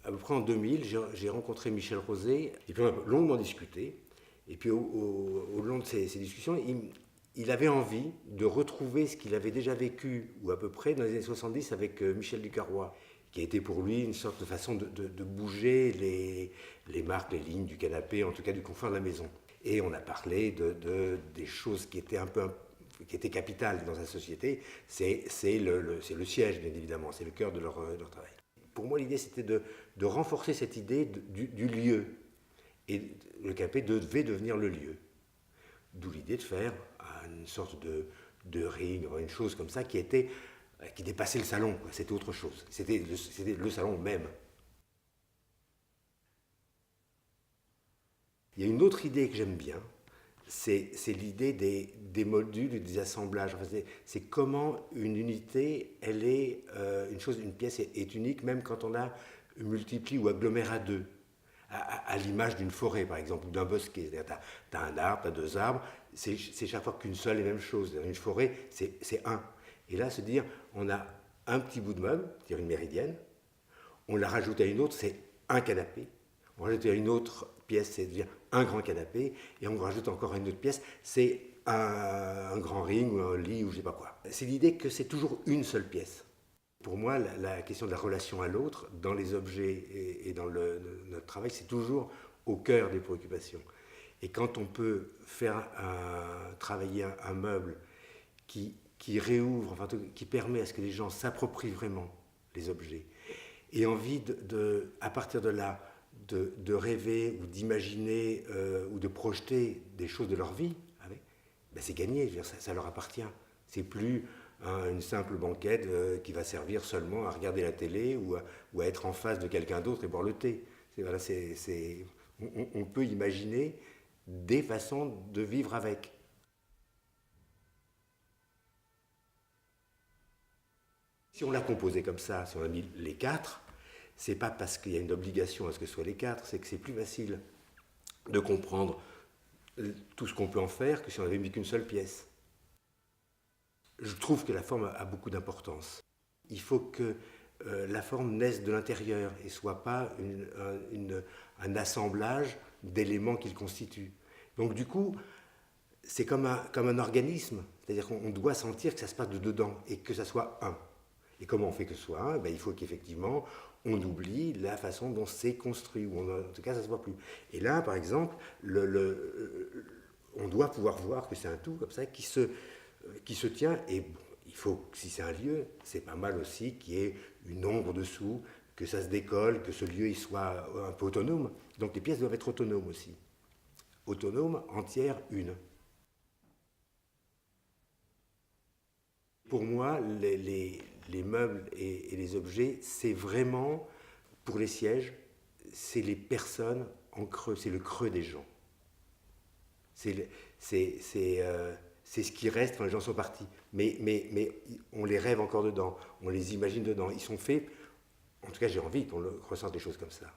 à peu près en 2000, j'ai rencontré Michel Rosé, et puis on a longuement discuté. Et puis au long de ces discussions, il avait envie de retrouver ce qu'il avait déjà vécu, ou à peu près, dans les années 70 avec Michel Ducarrois, qui a été pour lui une sorte de façon de bouger les marques, les lignes du canapé, en tout cas du confort de la maison. Et on a parlé des choses qui étaient qui étaient capitales dans la société. C'est le siège, bien évidemment, c'est le cœur de leur travail. Pour moi, l'idée, c'était de renforcer cette idée du lieu. Et le canapé devait devenir le lieu. D'où l'idée de faire une sorte de ring, une chose comme ça qui dépassait le salon. C'était autre chose. C'était le salon même. Il y a une autre idée que j'aime bien, c'est l'idée des modules et des assemblages. Enfin, c'est comment une unité, une pièce est unique, même quand on la multiplie ou agglomère à deux. À l'image d'une forêt, par exemple, ou d'un bosquet. Tu as un arbre, tu as deux arbres, c'est chaque fois qu'une seule et même chose. Une forêt, c'est un. Et là, se dire, on a un petit bout de meuble, c'est-à-dire une méridienne, on la rajoute à une autre, c'est un canapé. On rajoute à une autre pièce, c'est-à-dire un grand canapé, et on rajoute encore à une autre pièce, c'est un grand ring ou un lit ou je sais pas quoi. C'est l'idée que c'est toujours une seule pièce. Pour moi, la question de la relation à l'autre, dans les objets et dans notre travail, c'est toujours au cœur des préoccupations. Et quand on peut faire travailler un meuble qui réouvre, enfin, qui permet à ce que les gens s'approprient vraiment les objets, et envie à partir de là, de rêver ou d'imaginer ou de projeter des choses de leur vie, ben c'est gagné, je veux dire, ça leur appartient. C'est plus une simple banquette qui va servir seulement à regarder la télé ou à être en face de quelqu'un d'autre et boire le thé. On peut imaginer des façons de vivre avec. Si on l'a composé comme ça, si on a mis les quatre, c'est pas parce qu'il y a une obligation à ce que ce soit les quatre, c'est que c'est plus facile de comprendre tout ce qu'on peut en faire que si on avait mis qu'une seule pièce. Je trouve que la forme a beaucoup d'importance. Il faut que la forme naisse de l'intérieur et soit pas un assemblage d'éléments qu'il constitue. Donc du coup, c'est comme un organisme, c'est-à-dire qu'on doit sentir que ça se passe de dedans et que ça soit un. Et comment on fait que ce soit un? Il faut qu'effectivement on oublie la façon dont c'est construit, ou en tout cas ça ne se voit plus. Et là, par exemple, on doit pouvoir voir que c'est un tout comme ça qui se tient. Et bon, il faut, si c'est un lieu, c'est pas mal aussi qu'il y ait une ombre dessous, que ça se décolle, que ce lieu il soit un peu autonome. Donc les pièces doivent être autonomes aussi. Autonomes, entières, une. Pour moi, les meubles et les objets, c'est vraiment, pour les sièges, c'est les personnes en creux, c'est le creux des gens. C'est ce qui reste quand les gens sont partis. Mais on les rêve encore dedans, on les imagine dedans. Ils sont faits, en tout cas j'ai envie qu'on ressente des choses comme ça.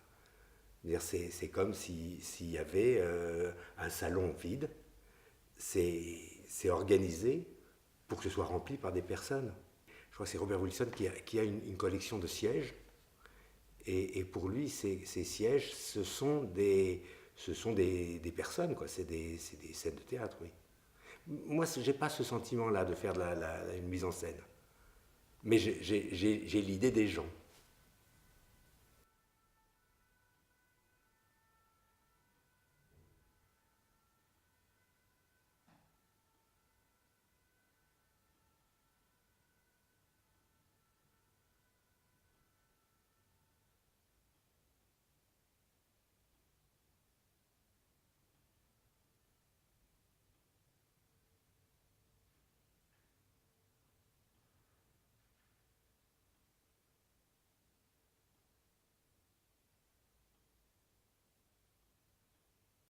C'est comme s'il y avait un salon vide, c'est organisé pour que ce soit rempli par des personnes. Je crois que c'est Robert Wilson qui a une collection de sièges, et pour lui, ces sièges, ce sont des personnes, quoi. C'est des scènes de théâtre, oui. Moi, je n'ai pas ce sentiment-là de faire une mise en scène. Mais j'ai l'idée des gens.